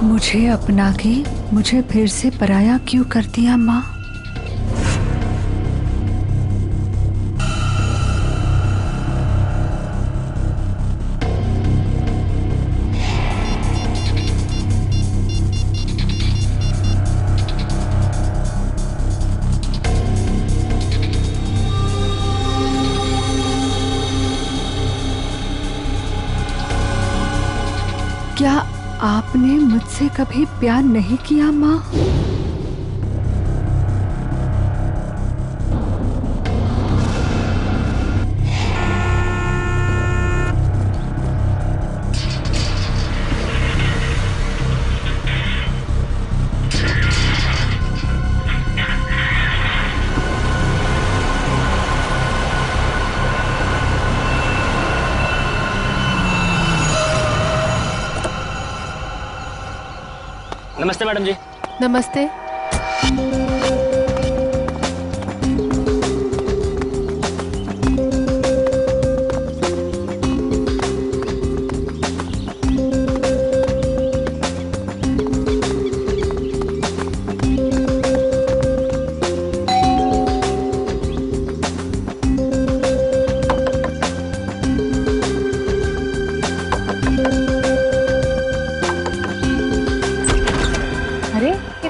मुझे अपना के मुझे फिर से पराया क्यों कर दिया माँ? क्या आपने मुझसे कभी प्यार नहीं किया माँ? नमस्ते मैडम जी। नमस्ते।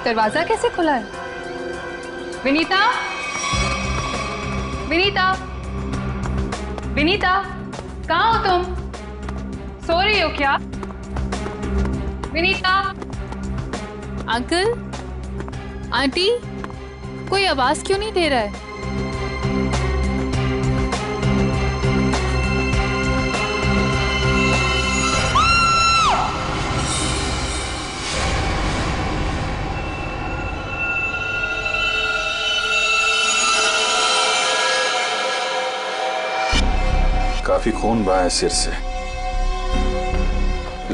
दरवाजा कैसे खुला है? विनीता, विनीता, विनीता, कहाँ हो तुम? सो रही हो क्या? विनीता। अंकल, आंटी, कोई आवाज क्यों नहीं दे रहा है? काफी खून बहा है सिर से।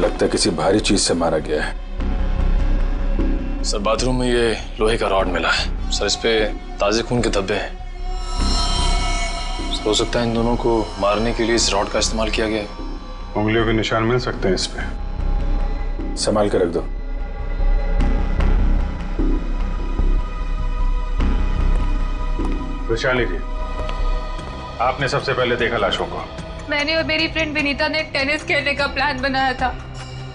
लगता है किसी भारी चीज से मारा गया है। सर बाथरूम में ये लोहे का रॉड मिला है सर, इस पे ताजे खून के धब्बे हैं। हो सकता है इन दोनों को मारने के लिए इस रॉड का इस्तेमाल किया गया है। उंगलियों के निशान मिल सकते हैं इस पे। संभाल के रख दो। वैशाली जी, आपने सबसे पहले देखा लाशों को? मैंने और मेरी फ्रेंड विनीता ने टेनिस खेलने का प्लान बनाया था।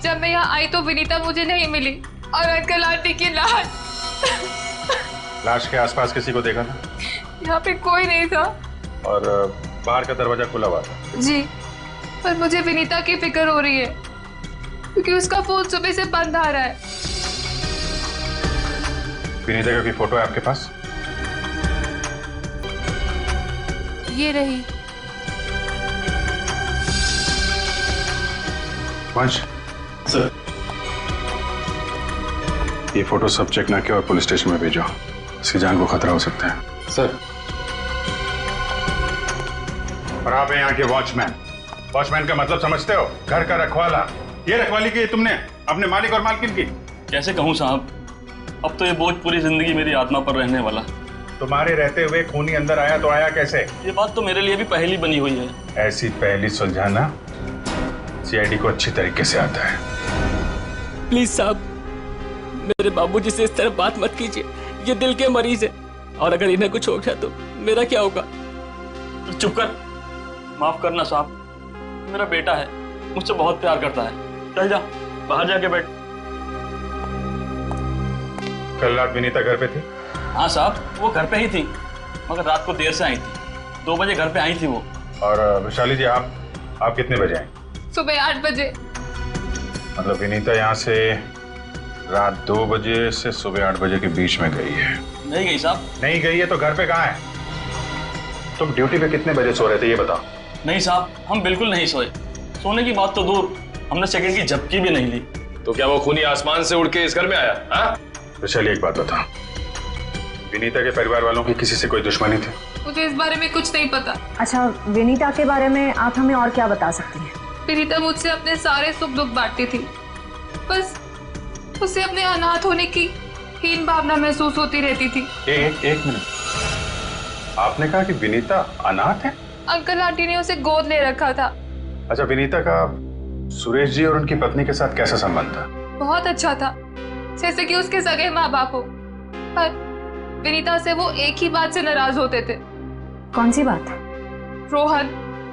जब मैं यहाँ आई तो विनीता मुझे नहीं मिली और अंकल आंटी की लाश। लाश के आसपास किसी को देखा था? यहाँ पे कोई नहीं था। और बाहर का दरवाजा खुला हुआ था? जी, पर मुझे विनीता की फिक्र हो रही है क्योंकि उसका फोन सुबह से बंद आ रहा है। विनीता की कोई फोटो है आपके पास? ये रही। वंश सर, ये फोटो सब चेक ना किया और पुलिस स्टेशन में भेजो। इसकी जान को खतरा हो सकता है। सर। और आप हैं यहाँ के वॉचमैन। वॉचमैन का मतलब समझते हो? घर का रखवाला। ये रखवाली की तुमने अपने मालिक और मालकिन की? कैसे कहूँ साहब, अब तो ये बोझ पूरी जिंदगी मेरी आत्मा पर रहने वाला। तुम्हारे रहते हुए खूनी अंदर आया तो आया कैसे? ये बात तो मेरे लिए भी पहेली बनी हुई है। ऐसी पहेली सुलझाना सीआईडी को अच्छी तरीके से आता है। प्लीज साहब, मेरे बाबूजी से इस तरह बात मत कीजिए। ये दिल के मरीज है और अगर इन्हें कुछ हो गया तो मेरा क्या होगा? चुप कर, माफ करना साहब, मेरा बेटा है, मुझसे बहुत प्यार करता है। चल जा, बाहर जाके बैठ। कल रात विनीता घर पे थी? हाँ साहब, वो घर पे ही थी, मगर रात को देर से आई थी। 2 बजे घर पे आई थी वो। और वैशाली जी, आप कितने बजे आई? सुबह 8 बजे। मतलब विनीता यहाँ से रात 2 बजे से सुबह 8 बजे के बीच में गई है? नहीं गई साहब। नहीं गई है तो घर पे कहाँ है? तुम ड्यूटी पे कितने बजे सो रहे थे ये बताओ। नहीं साहब, हम बिल्कुल नहीं सोए। सोने की बात तो दूर, हमने सेकंड की झपकी भी नहीं ली। तो क्या वो खूनी आसमान से उड़ के इस घर में आया? हाँ? वैशाली एक बात बता, विनीता के परिवार वालों की किसी से कोई दुश्मनी थी? मुझे इस बारे में कुछ नहीं पता। अच्छा, विनीता के बारे में आप हमें और क्या बता सकती हैं? विनीता मुझसे अपने सारे सुख दुख बांटती थी, बस उसे अपने अनाथ होने की हीन भावना महसूस होती रहती थी। एक मिनट, आपने कहा कि विनीता अनाथ है? अंकल आंटी ने उसे गोद ले रखा था। अच्छा, विनीता का सुरेश जी और उनकी पत्नी के साथ कैसा संबंध था? बहुत अच्छा था, जैसे कि उसके सगे माँ बाप हो। पर विनीता से वो एक ही बात से नाराज होते थे। कौन सी बात? रोहन।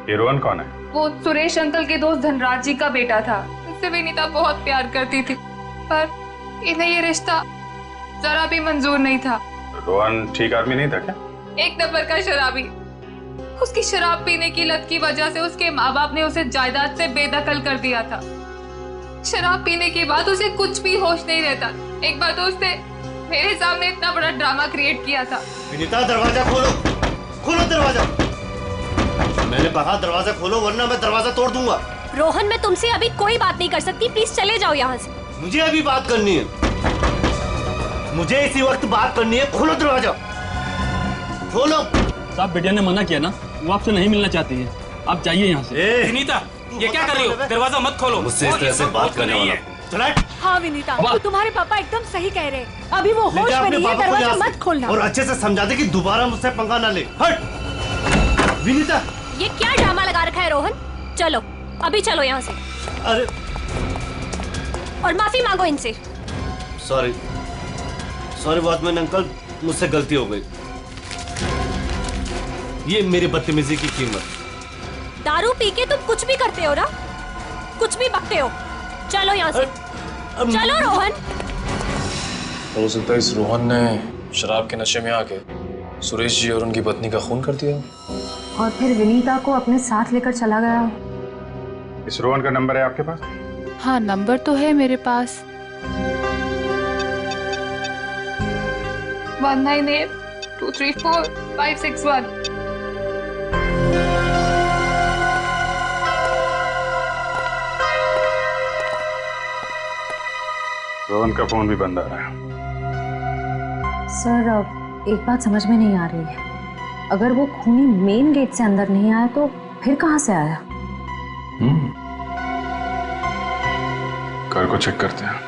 ये रोहन कौन है? वो सुरेश अंकल के दोस्त धनराज जी का बेटा था। उससे विनीता बहुत प्यार करती थी, पर इन्हें ये रिश्ता जरा भी मंजूर नहीं था। रोहन ठीक आदमी नहीं था क्या? एक नंबर का शराबी। उसकी शराब पीने की लत की वजह से उसके माँ बाप ने उसे जायदाद से बेदखल कर दिया था। शराब पीने के बाद उसे कुछ भी होश नहीं रहता। एक बार तो उसने मेरे सामने इतना बड़ा ड्रामा क्रिएट किया था। विनीता दरवाजा खोलो, खोलो दरवाजा। मैंने कहा दरवाजा खोलो वरना मैं दरवाजा तोड़ दूंगा। रोहन, मैं तुमसे अभी कोई बात नहीं कर सकती, प्लीज चले जाओ यहाँ से। मुझे अभी बात करनी है, मुझे इसी वक्त बात करनी है। खोलो दरवाजा, खोलो। साहब बिटिया ने मना किया ना, वो आपसे नहीं मिलना चाहती है, आप जाइए यहाँ से। विनीता, ये क्या कर रही हो? दरवाजा मत खोलो। मुझसे इस तरह से बात करने वाला। हाँ विनीता, तो तुम्हारे पापा एकदम सही कह रहे हैं। अभी वो होश में नहीं है, दरवाजा मत खोलना। और अच्छे से समझा दे कि दोबारा मुझसे पंगा ना ले। हट विनीता। ये क्या ड्रामा लगा रखा है रोहन? चलो अभी चलो यहाँ से। अरे और माफी मांगो इनसे। सॉरी सॉरी वॉचमैन अंकल, मुझसे गलती हो गई। ये मेरी बदतमीजी की कीमत। दारू पी के तुम कुछ भी करते हो ना, कुछ भी बकते हो। चलो यहाँ से, चलो रोहन। हो सकता है इस रोहन ने शराब के नशे में आके सुरेश जी और उनकी पत्नी का खून कर दिया और फिर विनीता को अपने साथ लेकर चला गया। इस रोहन का नंबर है आपके पास? हाँ, नंबर तो है मेरे पास। 198234 561। रोहन का फोन भी बंद आ रहा है। सर, अब एक बात समझ में नहीं आ रही है। अगर वो खूनी मेन गेट से अंदर नहीं आया तो फिर कहाँ से आया? घर को चेक करते हैं।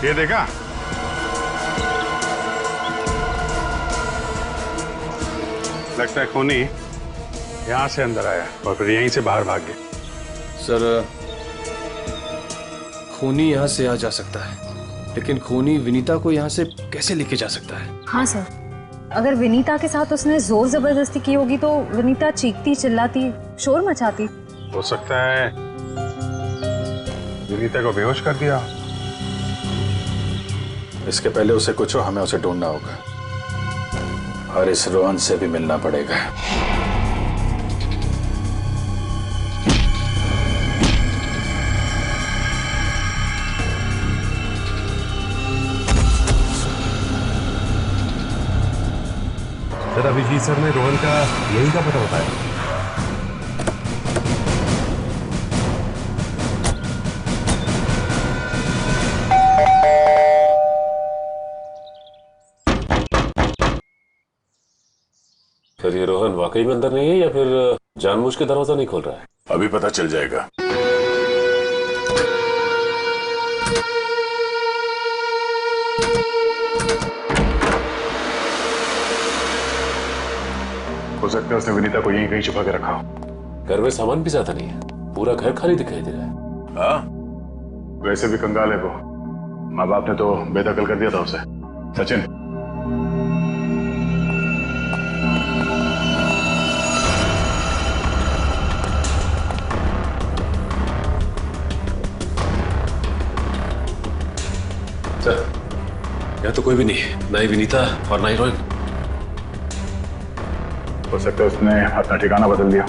ये देखा? लगता है खूनी यहाँ से अंदर आया और फिर यहीं से बाहर भाग गया। सर, खूनी यहाँ से आ जा सकता है, लेकिन खूनी विनीता को यहाँ से कैसे लेके जा सकता है? हाँ सर, अगर विनीता के साथ उसने जोर जबरदस्ती की होगी तो विनीता चीखती चिल्लाती शोर मचाती। हो सकता है विनीता को बेहोश कर दिया। इसके पहले उसे कुछ हो, हमें उसे ढूंढना होगा और इस रोहन से भी मिलना पड़ेगा। सर, अभिजीत सर ने रोहन का यही का पता बताया। सर, ये रोहन वाकई में अंदर नहीं है या फिर जानबूझ के दरवाजा नहीं खोल रहा है? अभी पता चल जाएगा। हो सकता है उसने विनीता को यहीं कहीं छुपा के रखा हो। घर में सामान भी ज्यादा नहीं है, पूरा घर खाली दिखाई दे रहा है। हाँ, वैसे भी कंगाल है वो। माँ बाप ने तो बेदखल कर दिया था उसे। सचिन, यहाँ तो कोई भी नहीं, ना ही विनीता और ना ही रोहन। हो सकता है उसने अपना ठिकाना बदल दिया।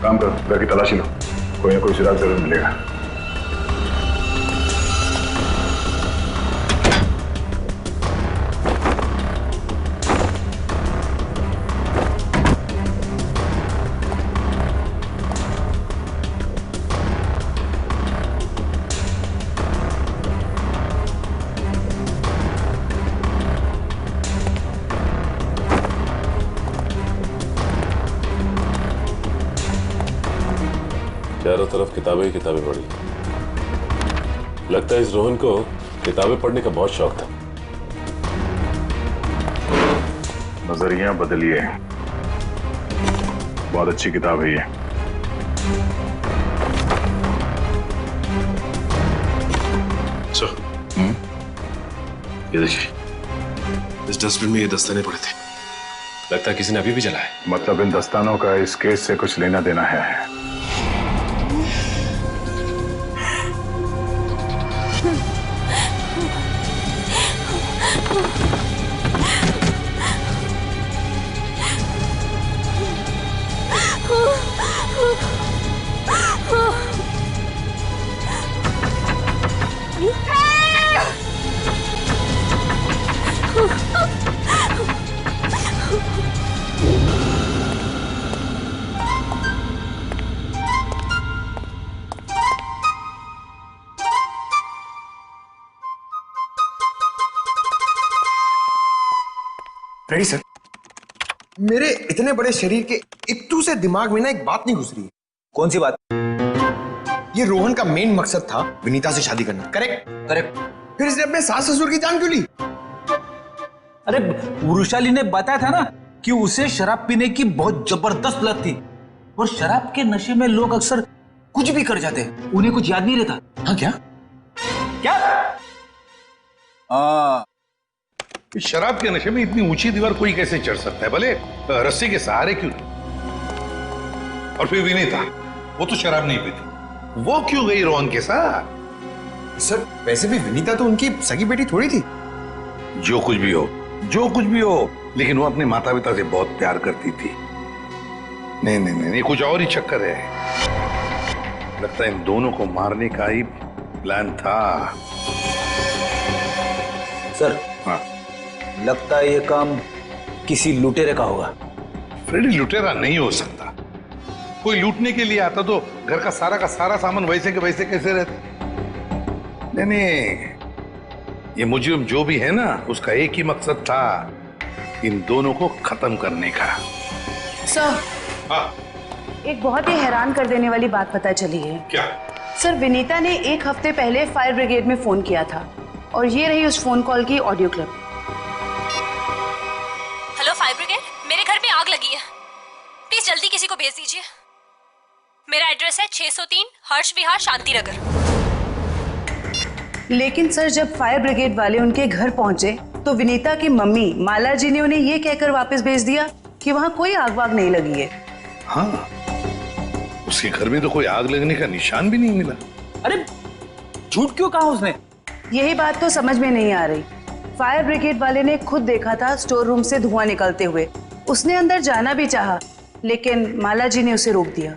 काम करो, घर की तलाशी लो, कोई ना कोई सुराग जरूर मिलेगा। चारों तरफ किताबें ही किताबें पढ़ी। लगता है इस रोहन को किताबें पढ़ने का बहुत शौक था। नजरिया बदलिए, बहुत अच्छी किताब है ये। ये देखिए, इस डस्टबिन में ये दस्ताने पड़े थे। लगता है किसी ने अभी भी जलाया। मतलब इन दस्तानों का इस केस से कुछ लेना देना है। Ready sir. मेरे इतने बड़े शरीर के इत्तू से दिमाग में ना एक बात नहीं घुस रही है। कौन सी बात? ये रोहन का मेन मकसद था विनीता से शादी करना, करेक्ट? करेक्ट। फिर इसने अपने सास ससुर की जान क्यों ली? अरे वृषाली ने बताया था ना कि उसे शराब पीने की बहुत जबरदस्त लत थी, और शराब के नशे में लोग अक्सर कुछ भी कर जाते हैं, उन्हें कुछ याद नहीं रहता। हाँ क्या? क्या? शराब के नशे में इतनी ऊंची दीवार कोई कैसे चढ़ सकता है, भले रस्सी के सहारे क्यों? और फिर विनीता, वो तो शराब नहीं पीती, वो क्यों गई रोहन के साथ? सर वैसे भी विनीता तो उनकी सगी बेटी थोड़ी थी। जो कुछ भी हो, जो कुछ भी हो, लेकिन वो अपने माता पिता से बहुत प्यार करती थी। नहीं नहीं नहीं, कुछ और ही चक्कर है। लगता है इन दोनों को मारने का ही प्लान था। सर हाँ, लगता है ये काम किसी लुटेरे का होगा। फ्रेडी लुटेरा नहीं हो सकता। कोई लूटने के लिए आता तो घर का सारा सामान वैसे के वैसे कैसे रहता? नहीं नहीं, ये मुजरिम जो भी है ना, उसका एक ही मकसद था, इन दोनों को खत्म करने का। सर, हाँ, एक बहुत ही हैरान कर देने वाली बात पता चली है। क्या? सर विनीता ने 1 हफ्ते पहले फायर ब्रिगेड में फोन किया था, और ये रही उस फोन कॉल की audio clip. Hello fire brigade, मेरे घर में आग लगी है, प्लीज जल्दी किसी को भेज दीजिए। मेरा एड्रेस है 603 हर्ष विहार शांति नगर। लेकिन सर जब फायर ब्रिगेड वाले उनके घर पहुंचे तो विनीता की मम्मी माला जी ने उन्हें ये कहकर वापस भेज दिया कि वहां कोई आग वाग नहीं लगी है। हाँ, उसके घर में तो कोई आग लगने का निशान भी नहीं मिला। अरे झूठ क्यों कहा उसने? यही बात तो समझ में नहीं आ रही। फायर ब्रिगेड वाले ने खुद देखा था स्टोर रूम से धुआं निकलते हुए। उसने अंदर जाना भी चाहा, लेकिन माला जी ने उसे रोक दिया।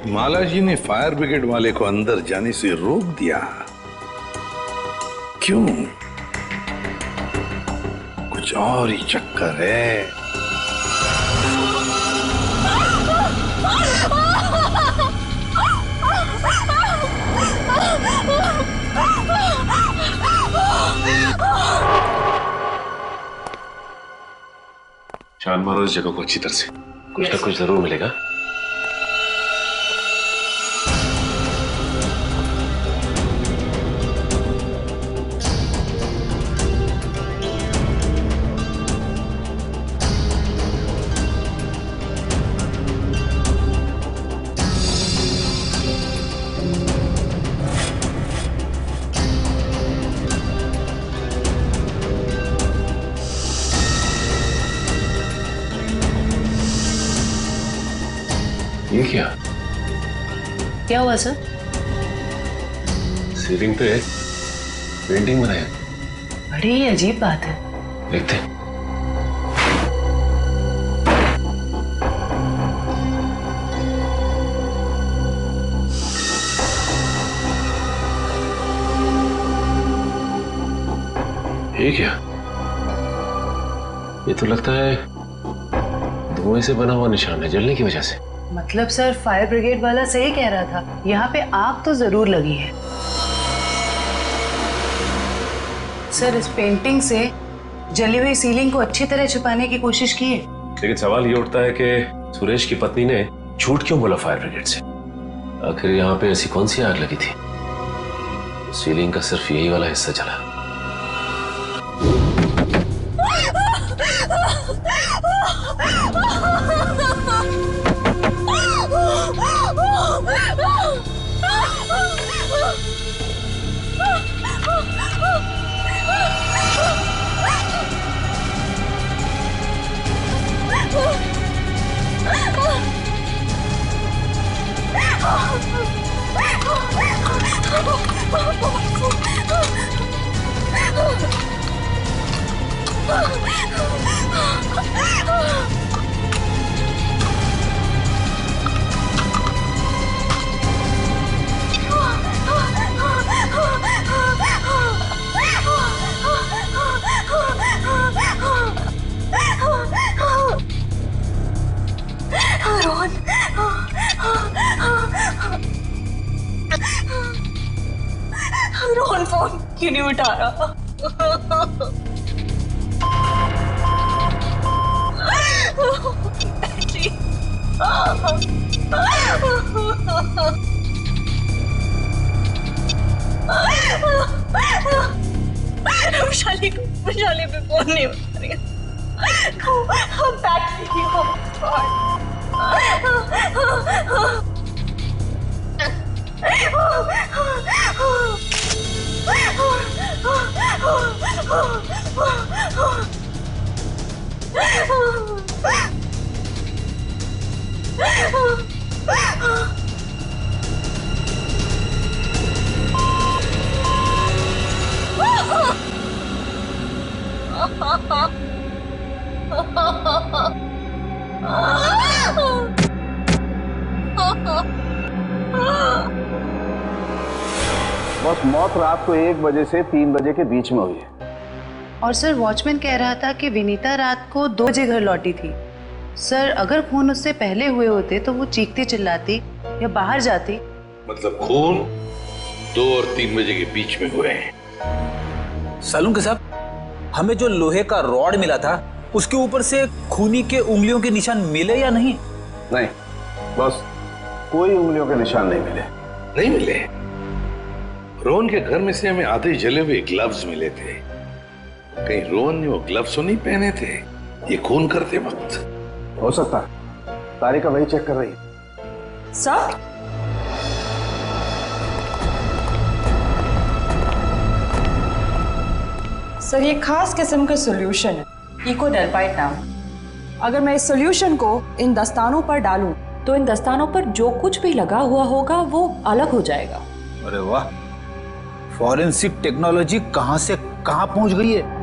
माला जी ने फायर ब्रिगेड वाले को अंदर जाने से रोक दिया? क्यों? कुछ और ही चक्कर है। छान मारो इस जगह को अच्छी तरह से, कुछ ना कुछ जरूर मिलेगा। ये क्या हुआ सर? सीलिंग पे पेंटिंग बनाया। बड़ी ही अजीब बात है। देखते हैं। ये क्या? ये तो लगता है धुएं से बना हुआ निशान है, जलने की वजह से। मतलब सर फायर ब्रिगेड वाला सही कह रहा था, यहाँ पे आग तो जरूर लगी है। सर इस पेंटिंग से जली हुई सीलिंग को अच्छी तरह छुपाने की कोशिश की है। लेकिन सवाल ये उठता है कि सुरेश की पत्नी ने झूठ क्यों बोला फायर ब्रिगेड से? आखिर यहाँ पे ऐसी कौन सी आग लगी थी? सीलिंग का सिर्फ यही वाला हिस्सा जला। रोहन फोन क्यों नहीं उठा रहा? वैशाली पे फोन नहीं उठा रही। बस मौत रात को 1 बजे से 3 बजे के बीच में हुई है। और सर वॉचमैन कह रहा था कि विनीता रात को 2 बजे घर लौटी थी। सर अगर खून उससे पहले हुए होते तो वो चीखती चिल्लाती या बाहर जाती। मतलब खून 2 और 3 बजे के बीच में हुए हैं। सालून साहब, हमें जो लोहे का रॉड मिला था उसके ऊपर से खूनी के उंगलियों के निशान मिले या नहीं? नहीं, बस कोई उंगलियों के निशान नहीं मिले। नहीं मिले? रोहन के घर में से हमें आधे जले हुए ग्लव्स मिले थे। कहीं रोहन ने वो ग्लव्स तो नहीं पहने थे ये खून करते वक्त? हो सकता है, तारिका वही चेक कर रही है। सर सर ये खास किस्म का सॉल्यूशन है, इकोडेल्पाइट नाम। अगर मैं इस सॉल्यूशन को इन दस्तानों पर डालूं तो इन दस्तानों पर जो कुछ भी लगा हुआ होगा वो अलग हो जाएगा। अरे वाह, फॉरेंसिक टेक्नोलॉजी कहां से कहां पहुंच गई है।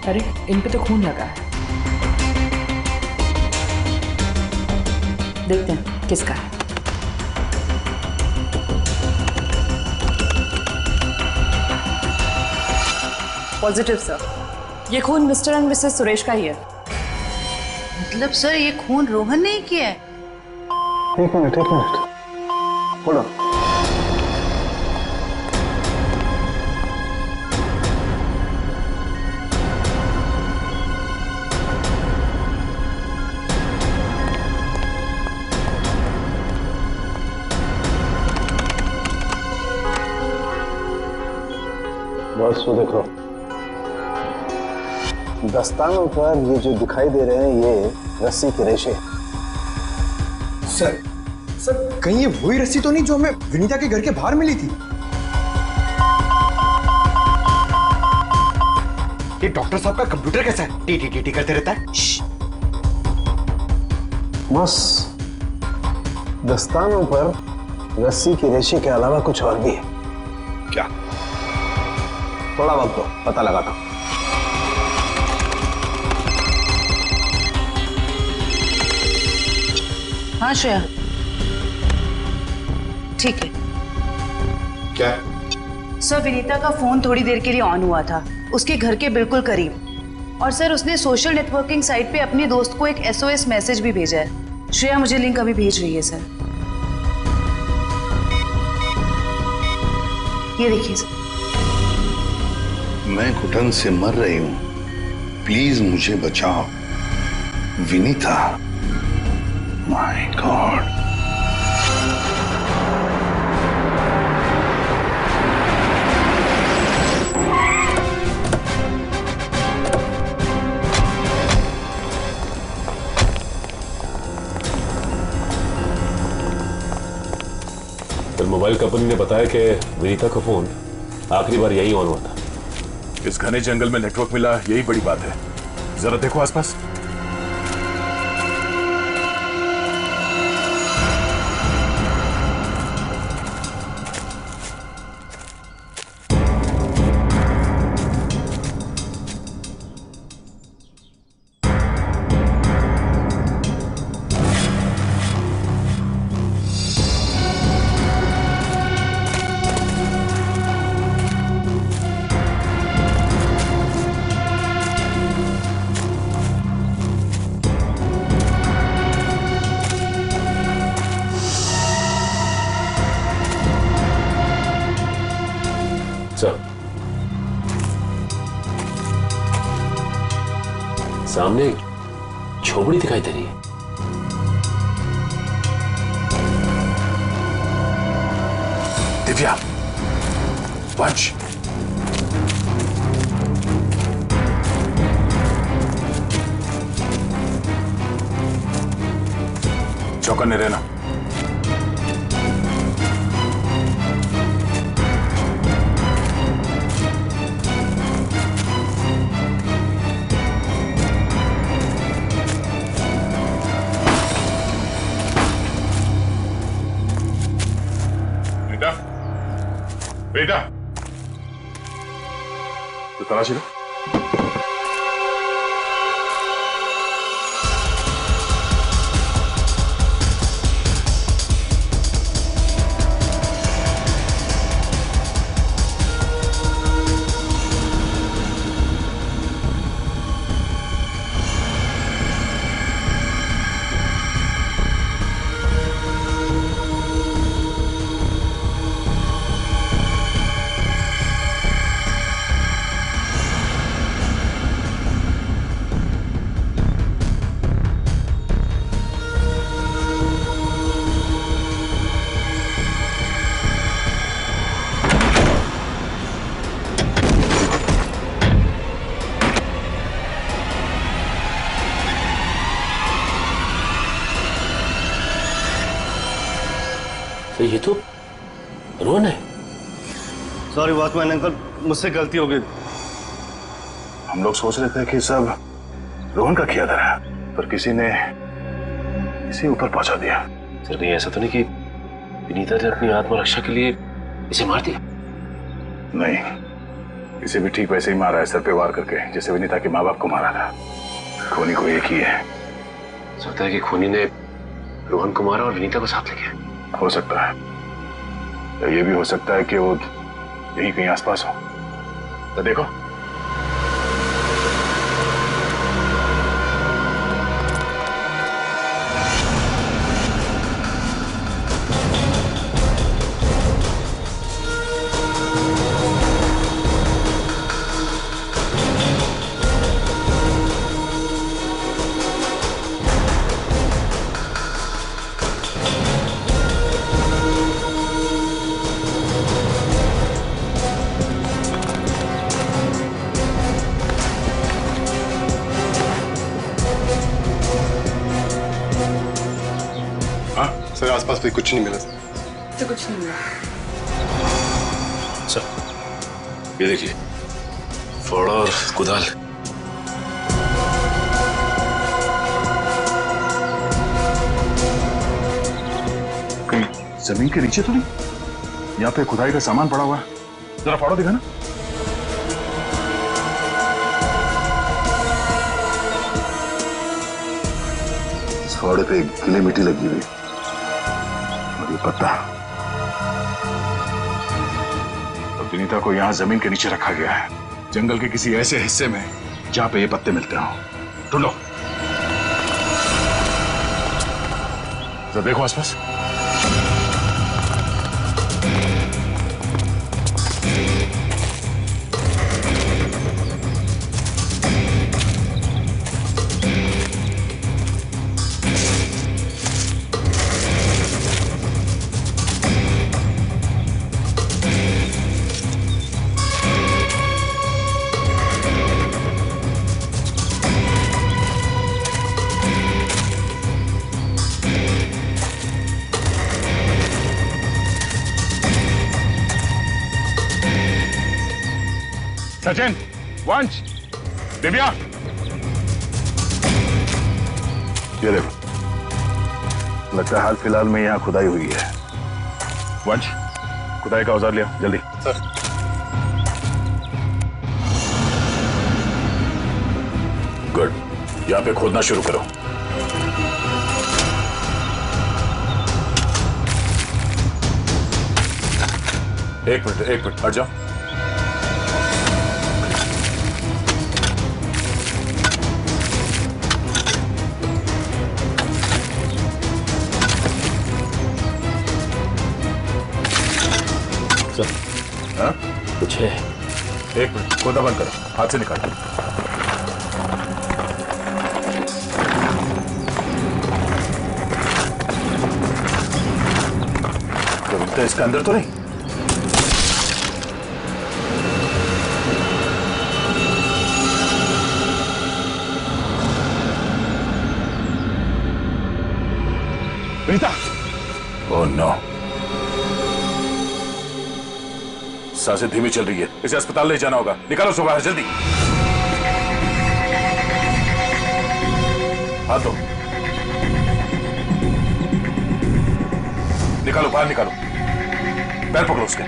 अरे इन पे तो खून लगा है, देखते हैं किसका है। पॉजिटिव सर, ये खून मिस्टर एंड मिसेस सुरेश का ही है। मतलब सर ये खून रोहन ने ही किया है? एक मिनट बोलो। बस वो देखो, दस्तानों पर ये जो दिखाई दे रहे हैं ये रस्सी के रेशे। सर कहीं ये वही रस्सी तो नहीं जो हमें विनीता के घर के बाहर मिली थी? ये डॉक्टर साहब का कंप्यूटर कैसा है? टी करते रहता है। बस दस्तानों पर रस्सी के रेशे के अलावा कुछ और भी है। क्या? थोड़ा वक्त दो, पता लगाता हूं। हाँ श्रेया, ठीक है। क्या? सर विनीता का फोन थोड़ी देर के लिए ऑन हुआ था, उसके घर के बिल्कुल करीब। और सर उसने सोशल नेटवर्किंग साइट पे अपने दोस्त को एक SOS मैसेज भी भेजा है। श्रेया मुझे लिंक अभी भेज रही है सर। ये देखिए सर। मैं घुटन से मर रही हूं, प्लीज मुझे बचाओ। Vinita, my God. Mobile company ने बताया कि विनीता का फोन आखिरी बार यही ऑन हुआ था। इस घने जंगल में नेटवर्क मिला, यही बड़ी बात है। जरा देखो आसपास। सामने एक झोपड़ी दिखाई दे रही है। दिव्या, वंश, चौकन्ने रहना। बेटा, तो तलाशी लो। तो ये तो रोहन है। सॉरी वॉचमैन अंकल, मुझसे गलती हो गई। हम लोग सोच रहे थे कि सब रोहन का किया धरा है, पर किसी ने इसे ऊपर पहुंचा दिया। सर कहीं ऐसा तो नहीं कि विनीता ने अपनी आत्मरक्षा के लिए इसे मार दिया? नहीं, इसे भी ठीक वैसे ही मारा है, सर पे वार करके, जैसे विनीता के माँ बाप को मारा था। खूनी को एक ही है। सकता है कि खूनी ने रोहन को मारा और विनीता को साथ ले गया। हो सकता है, या ये भी हो सकता है कि वो यही कहीं आसपास हो। तो देखो, हाँ सर, आसपास भी कुछ नहीं मिला सर। तो कुछ नहीं मिला। सर ये देखिए, फावड़ा और कुदाल। कहीं जमीन के नीचे तो नहीं? यहाँ पे खुदाई का सामान पड़ा हुआ है, जरा फावड़ा दिखा ना। इस फावड़े पे गीली मिट्टी लगी हुई और ये पत्ता। तो विनीता को यहाँ जमीन के नीचे रखा गया है, जंगल के किसी ऐसे हिस्से में जहाँ पे ये पत्ते मिलते हो। ढूंढो, जरा देखो आसपास। सचिन, वंश, दिव्या, ये देखो, लगता है हाल फिलहाल में यहाँ खुदाई हुई है। वंश, खुदाई का औजार लिया जल्दी। सर। गुड, यहाँ पे खोदना शुरू करो। एक मिनट हट जाओ। हाँ? कुछ है। एक मिनट, खोदा बंद करो, हाथ से निकालो। तो इसके अंदर तो नहीं? विनीता! ओह नो, सांसें धीमी चल रही है, इसे अस्पताल ले जाना होगा। निकालो उसे बाहर जल्दी। हाथ दो, निकालो बाहर निकालो, पैर पकड़ो उसके।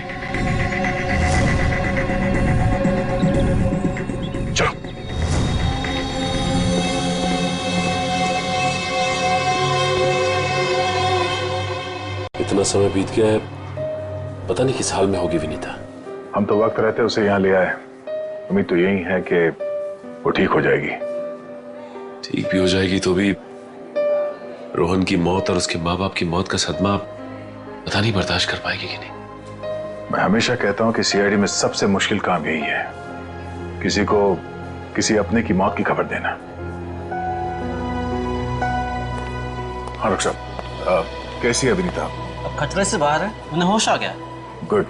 चलो। इतना समय बीत गया है, पता नहीं किस हाल में होगी विनीता। हम तो वक्त रहते उसे यहाँ ले आए, उम्मीद तो यही है कि वो ठीक हो जाएगी। ठीक भी हो जाएगी तो भी रोहन की मौत और उसके माँ बाप की मौत का सदमा पता नहीं बर्दाश्त कर पाएगी कि नहीं। मैं हमेशा कहता हूँ कि सीआईडी में सबसे मुश्किल काम यही है, किसी को किसी अपने की मौत की खबर देना। हाँ डॉक्टर साहब, कैसी है विनीता? अब खतरे से बाहर है, उन्हें होश आ गया। गुड,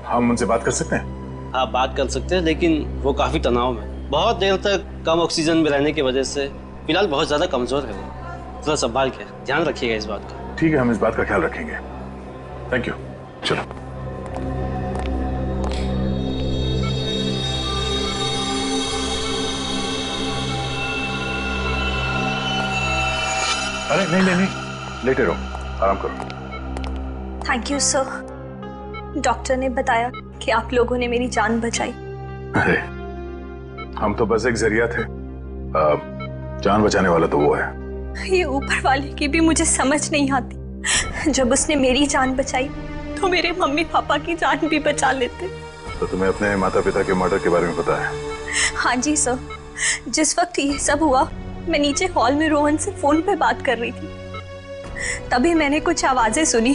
हम उनसे बात कर सकते हैं? आप बात कर सकते हैं, लेकिन वो काफी तनाव में, बहुत देर तक कम ऑक्सीजन में रहने की वजह से फिलहाल बहुत ज्यादा कमजोर है वो। थोड़ा संभाल के ध्यान रखिएगा इस बात का। ठीक है, हम इस बात का ख्याल रखेंगे। Thank you. चलो। अरे नहीं नहीं नहीं, लेटे रहो, आराम करो। थैंक यू सर, डॉक्टर ने बताया कि आप लोगों ने मेरी जान बचाई। अरे हम तो बस एक जरिया थे, जान बचाने वाला तो वो है। ये ऊपर वाले की भी मुझे समझ नहीं आती। जब उसने मेरी जान बचाई तो मेरे मम्मी पापा की जान भी बचा लेते। तो तुम्हें अपने माता पिता के मर्डर के बारे में पता है? हाँ जी सर, जिस वक्त ये सब हुआ मैं नीचे हॉल में रोहन से फोन पे बात कर रही थी, तभी मैंने कुछ आवाजें सुनी।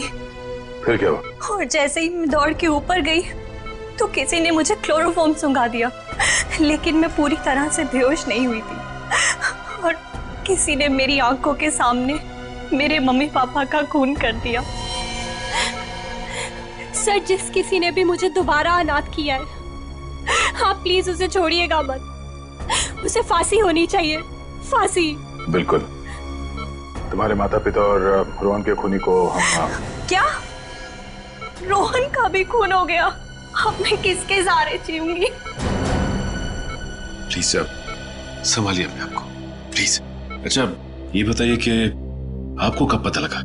फिर क्या हुआ? और जैसे ही मैं दौड़ के ऊपर गई तो किसी ने मुझे क्लोरोफॉर्म सुंघा दिया, लेकिन मैं पूरी तरह से बेहोश नहीं हुई थी। और किसी ने मेरी आंखों के सामने मेरे मम्मी पापा का खून कर दिया। सर, जिस किसी ने भी मुझे दोबारा अनाथ किया है, आप प्लीज उसे छोड़िएगा मत। उसे फांसी होनी चाहिए, फांसी। बिल्कुल, तुम्हारे माता पिता और रोहन के खूनी को हम क्या? रोहन का भी खून हो गया? अब मैं किसके सहारे जीऊंगी? प्लीज सर, संभालिए अपने आप को, प्लीज। अच्छा ये बताइए कि आपको कब पता लगा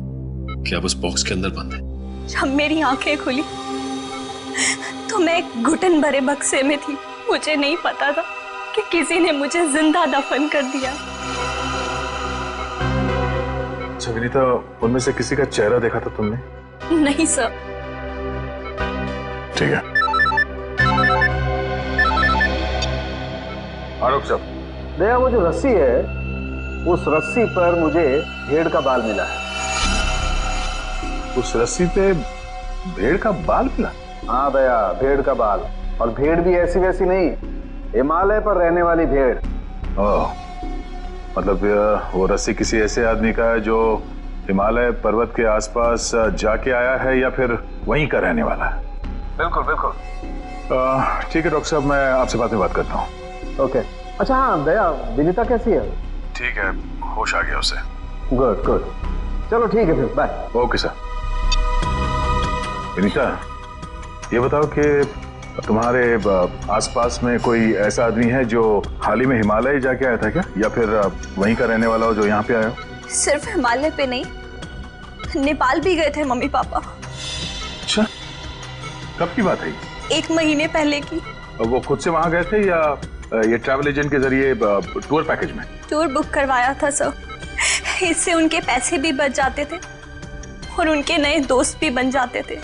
कि आप उस बॉक्स के अंदर बंद हैं? जब मेरी आंखें खुली तो मैं एक घुटन भरे बक्से में थी। मुझे नहीं पता था कि किसी ने मुझे जिंदा दफन कर दिया। अच्छा विनीता, उनमें से किसी का चेहरा देखा था तुमने? नहीं सर। ठीक है। आरोप साहब, दया, वो जो रस्सी है, उस रस्सी पर मुझे भेड़ का बाल मिला है। उस रस्सी पे भेड़ का बाल मिला? हाँ दया, भेड़ का बाल। और भेड़ भी ऐसी वैसी नहीं, हिमालय पर रहने वाली भेड़। ओह, मतलब वो रस्सी किसी ऐसे आदमी का है जो हिमालय पर्वत के आसपास जाके आया है या फिर वहीं का रहने वाला है? बिल्कुल बिल्कुल। ठीक है डॉक्टर साहब, मैं आपसे बाद में बात करता हूँ। ओके। अच्छा हाँ दया, विनीता कैसी है? ठीक है, होश आ गया उसे। गुड गुड, चलो ठीक है फिर, बाय। Okay sir. विनीता, ये बताओ कि तुम्हारे आसपास में कोई ऐसा आदमी है जो हाल ही में हिमालय जाके आया था क्या, या फिर वहीं का रहने वाला हो जो यहाँ पे आया हो? सिर्फ हिमालय पे नहीं, नेपाल भी गए थे मम्मी पापा। अच्छा, कब की बात है? 1 महीने पहले की। वो खुद से वहां गए थे या ये ट्रैवल एजेंट के जरिए टूर पैकेज में? टूर बुक करवाया था सर। इससे उनके पैसे भी बच जाते थे और उनके नए दोस्त भी बन जाते थे।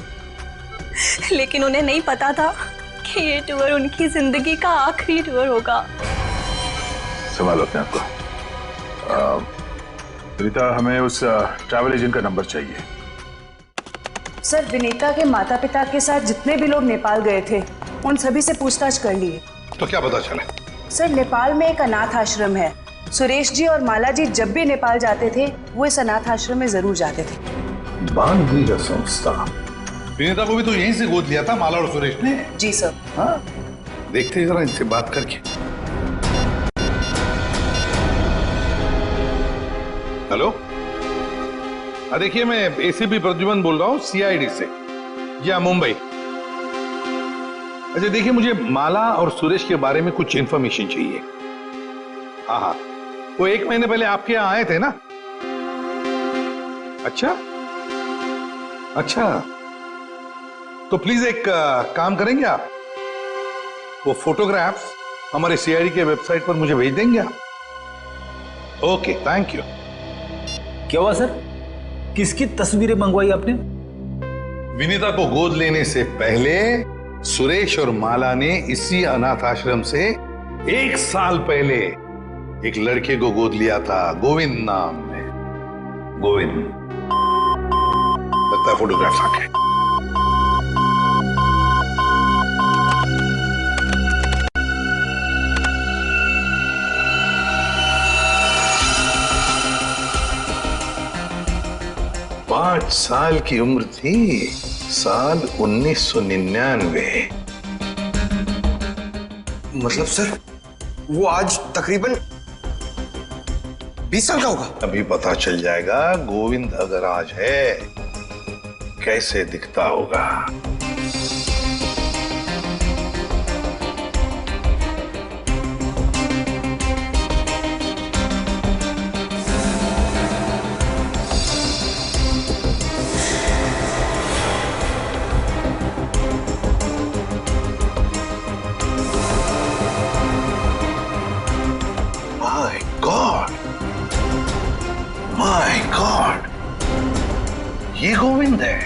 लेकिन उन्हें नहीं पता था कि ये टूर उनकी जिंदगी का आखिरी टूर होगा। संभालो अपने आप को। विनीता, हमें उस ट्रैवल एजेंट का नंबर चाहिए। सर, विनीता के माता पिता के साथ जितने भी लोग नेपाल गए थे उन सभी से पूछताछ कर लिए। तो क्या पता चला? सर, नेपाल में एक अनाथ आश्रम है। सुरेश जी और माला जी जब भी नेपाल जाते थे वो इस अनाथ आश्रम में जरूर जाते थे। बानवीर संस्था। विनीता को भी तो यहीं से गोद लिया था माला और सुरेश ने। जी सर। हाँ, देखते हैं जरा इनसे बात करके। हेलो, देखिए मैं एसीपी प्रद्युमन बोल रहा हूँ सीआईडी से, या मुंबई। अच्छा देखिए, मुझे माला और सुरेश के बारे में कुछ इंफॉर्मेशन चाहिए। हाँ हाँ, वो 1 महीने पहले आपके यहाँ आए थे ना? अच्छा अच्छा, तो प्लीज एक काम करेंगे आप, वो फोटोग्राफ्स हमारे सीआईडी के वेबसाइट पर मुझे भेज देंगे आप? Okay, thank you. क्या हुआ सर? किसकी तस्वीरें मंगवाई आपने? विनीता को गोद लेने से पहले सुरेश और माला ने इसी अनाथ आश्रम से 1 साल पहले एक लड़के को गोद लिया था, गोविंद नाम में। गोविंद, लगता है फोटोग्राफ्स आ गए। पांच साल की उम्र थी, साल 1999। मतलब सर, वो आज तकरीबन 20 साल का होगा। अभी पता चल जाएगा गोविंद अगर आज है कैसे दिखता होगा। माय गॉड, ये गोविंद है।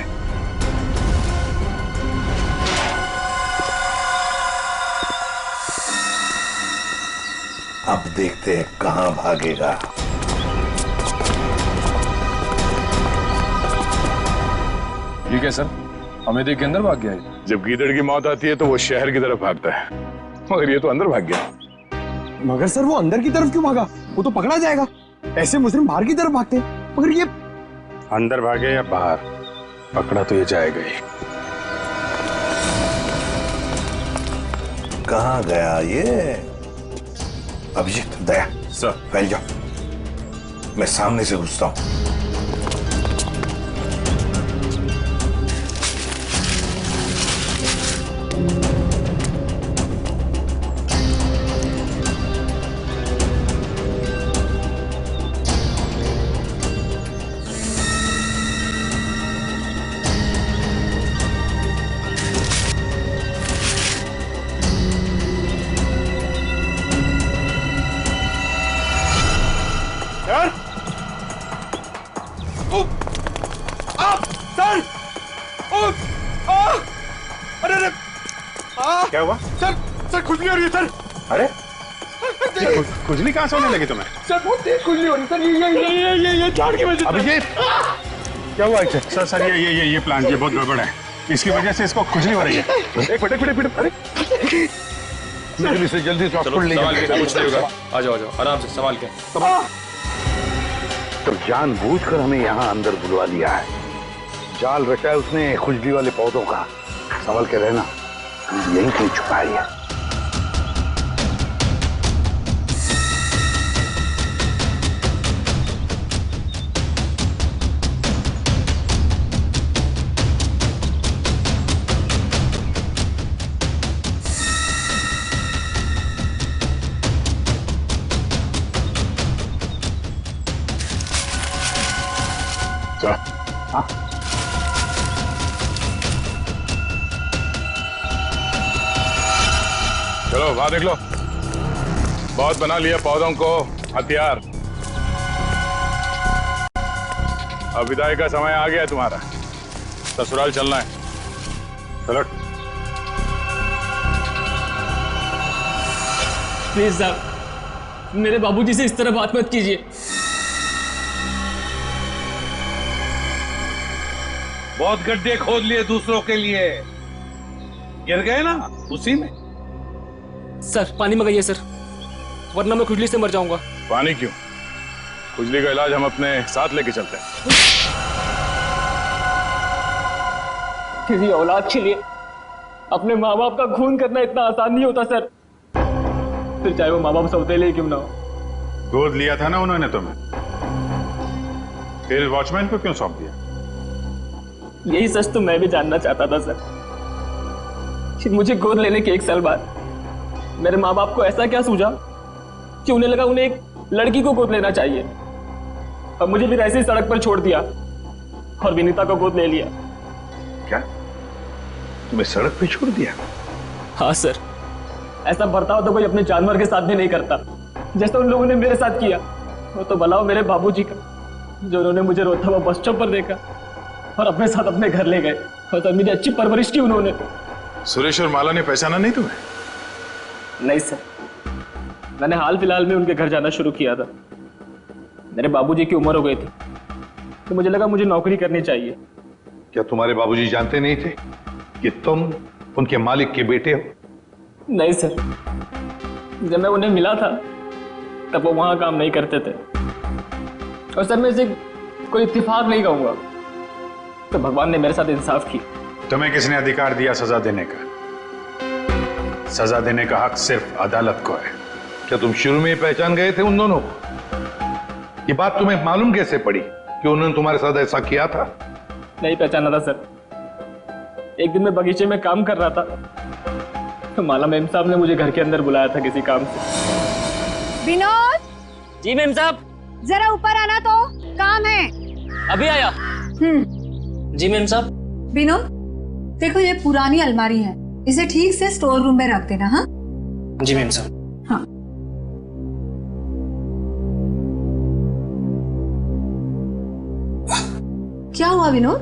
अब देखते हैं कहां भागेगा। ठीक है सर, हमें देख के अंदर भाग गया है। जब गीदड़ की मौत आती है तो वो शहर की तरफ भागता है, मगर ये तो अंदर भाग गया। मगर सर, वो अंदर की तरफ क्यों भागा? वो तो पकड़ा जाएगा। ऐसे मुजरिम बाहर की तरफ भागते हैं, मगर ये अंदर भागे या बाहर, पकड़ा तो ये जाएगा ही। कहाँ गया ये? अभिजीत, दया, सर, फैल जाओ। मैं सामने से घुसता हूं। क्या हुआ सर? सर खुजली हो रही है सर। अरे खुजली कहां से होने लगी तुम्हें? सर बहुत तेज खुजली हो रही है सर। ये झाड़ की वजह से। अभिजीत क्या हुआ? सर सर ये प्लांट ये बहुत गड़बड़ है, इसकी वजह से इसको खुजली हो रही है। एक मिनट अरे जल्दी से हॉस्पिटल ले जाओ। कुछ नहीं होगा, आ जाओ आराम से संभाल के। तो जानबूझकर हमें यहाँ अंदर बुलवा लिया है, जाल रचा है उसने खुजली वाले पौधों का। संभल के रहना, यहीं कहीं छुपाई है। हाँ चलो बाहर देख लो, बहुत बना लिया पौधों को हथियार। अब विदाई का समय आ गया है तुम्हारा, ससुराल चलना है। चलो प्लीज साहब, मेरे बाबूजी से इस तरह बात मत कीजिए। बहुत गड्ढे खोद लिए दूसरों के लिए, गिर गए ना उसी में। सर पानी मंगाइए सर, वरना मैं खुजली से मर जाऊंगा। पानी क्यों? खुजली का इलाज हम अपने साथ लेके चलते हैं। किसी औलाद के लिए अपने माँ बाप का खून करना इतना आसान नहीं होता सर, फिर चाहे वो माँ बाप सौतेले क्यों ना हो। गोद लिया था ना उन्होंने तुम्हें, फिर वॉचमैन को क्यों सौंप दिया? यही सच तो मैं भी जानना चाहता था सर, कि मुझे गोद लेने के 1 साल बाद मेरे माँ बाप को ऐसा क्या सूझा कि उन्हें लगा उन्हें एक लड़की को गोद लेना चाहिए, और मुझे फिर ऐसे ही सड़क पर छोड़ दिया और विनीता को गोद ले लिया। क्या तुम्हें सड़क पे छोड़ दिया? हाँ सर, ऐसा बर्ताव तो कोई अपने जानवर के साथ भी नहीं करता, जैसा उन लोगों ने मेरे साथ किया। वो तो भला हो मेरे बाबूजी का, जो उन्होंने मुझे रोता हुआ बस स्टॉप पर देखा और अपने साथ अपने घर ले गए, और तब मेरी अच्छी परवरिश की उन्होंने। सुरेश और माला ने पहचाना नहीं तुम्हें? नहीं सर, मैंने हाल फिलहाल में उनके घर जाना शुरू किया था। मेरे बाबूजी की उम्र हो गई थी, तो मुझे लगा मुझे नौकरी करनी चाहिए। क्या तुम्हारे बाबूजी जानते नहीं थे कि तुम उनके मालिक के बेटे हो? नहीं सर, जब मैं उन्हें मिला था तब वो वहां काम नहीं करते थे, और सर मैं इसे कोई इत्तेफाक नहीं कहूंगा, तो भगवान ने मेरे साथ इंसाफ की। तुम्हें किसने अधिकार दिया सजा देने का? सजा देने का हक सिर्फ अदालत को है। क्या तुम शुरू में ही पहचान गए थे उन दोनों को? ये बात तुम्हें मालूम कैसे पड़ी कि उन्होंने तुम्हारे साथ ऐसा किया था? नहीं पहचाना था सर। एक दिन मैं बगीचे में काम कर रहा था, तो माला मेम साहब ने मुझे घर के अंदर बुलाया था किसी काम से। विनोद! जी मेम साहब। जरा ऊपर आना, तो काम है। अभी आया। जी मेम साहब। विनोद देखो, ये पुरानी अलमारी है, इसे ठीक से स्टोर रूम में रख देना। हाँ जी मेम साहब। हाँ। क्या हुआ विनोद,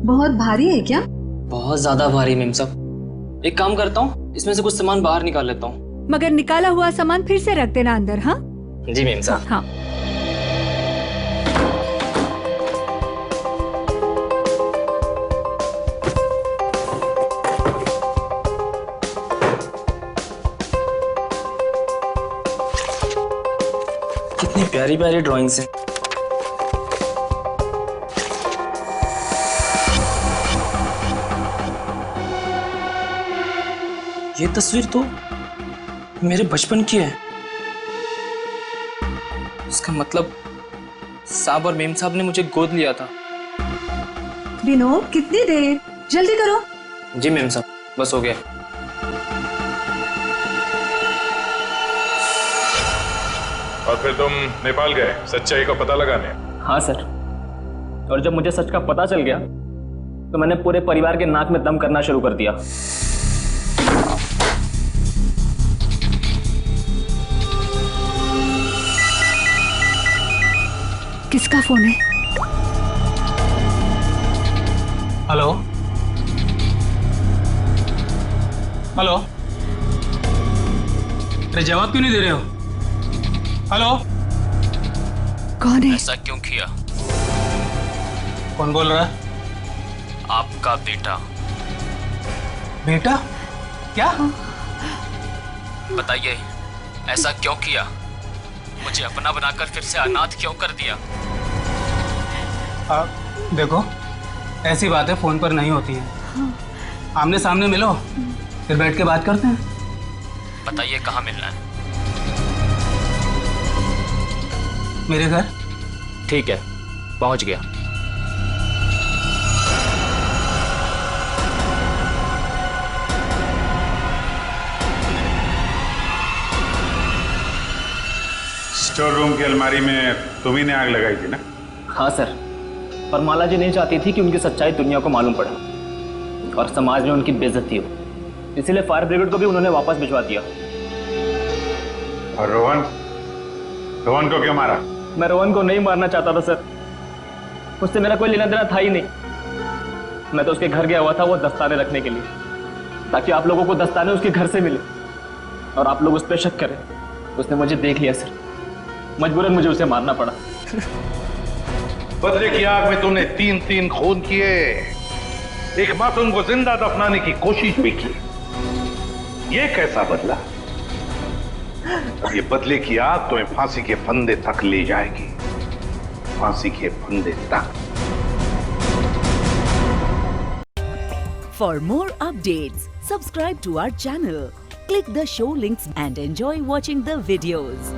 बहुत भारी है क्या? बहुत ज्यादा भारी मेम साहब। एक काम करता हूँ, इसमें से कुछ सामान बाहर निकाल लेता हूँ। मगर निकाला हुआ सामान फिर से रख देना अंदर। हाँ जी मेम साहब। हाँ। कितनी प्यारी प्यारी ड्राइंग्स हैं। ये तस्वीर तो मेरे बचपन की है। इसका मतलब साहब और मेम साहब ने मुझे गोद लिया था। विनोद, कितनी देर? जल्दी करो। जी मेम साहब, बस हो गया। और फिर तुम नेपाल गए सच्चाई का पता लगाने? हाँ सर, और जब मुझे सच का पता चल गया तो मैंने पूरे परिवार के नाक में दम करना शुरू कर दिया। किसका फोन है? हेलो हेलो, अरे जवाब क्यों नहीं दे रहे हो? हेलो, कौन है? ऐसा क्यों किया? कौन बोल रहा है? आपका बेटा। बेटा? क्या? बताइए, ऐसा क्यों किया? मुझे अपना बनाकर फिर से अनाथ क्यों कर दिया? देखो, ऐसी बातें फोन पर नहीं होती हैं। आमने सामने मिलो, फिर बैठ के बात करते हैं। बताइए कहाँ मिलना है? मेरे घर। ठीक है, पहुंच गया। स्टोर रूम की अलमारी में तुम्ही ने आग लगाई थी ना? हाँ सर, पर माला जी नहीं चाहती थी कि उनकी सच्चाई दुनिया को मालूम पड़े और समाज में उनकी बेइज्जती हो, इसीलिए फायर ब्रिगेड को भी उन्होंने वापस भिजवा दिया। और रोहन? रोहन को क्यों मारा? मैं रोहन को नहीं मारना चाहता था सर, उससे मेरा कोई लेना देना था ही नहीं। मैं तो उसके घर गया हुआ था वो दस्ताने रखने के लिए, ताकि आप लोगों को दस्ताने उसके घर से मिले और आप लोग उस पर शक करें। उसने मुझे देख लिया सर, मजबूरन मुझे उसे मारना पड़ा। बदले की आग में तूने 3 खून किए, एक मासूम को जिंदा दफनाने की कोशिश भी की। ये कैसा बदला? ये बदले की आग तुम्हें फांसी के फंदे तक ले जाएगी, फांसी के फंदे तक। For more updates, subscribe to our channel, click the show links and enjoy watching the videos.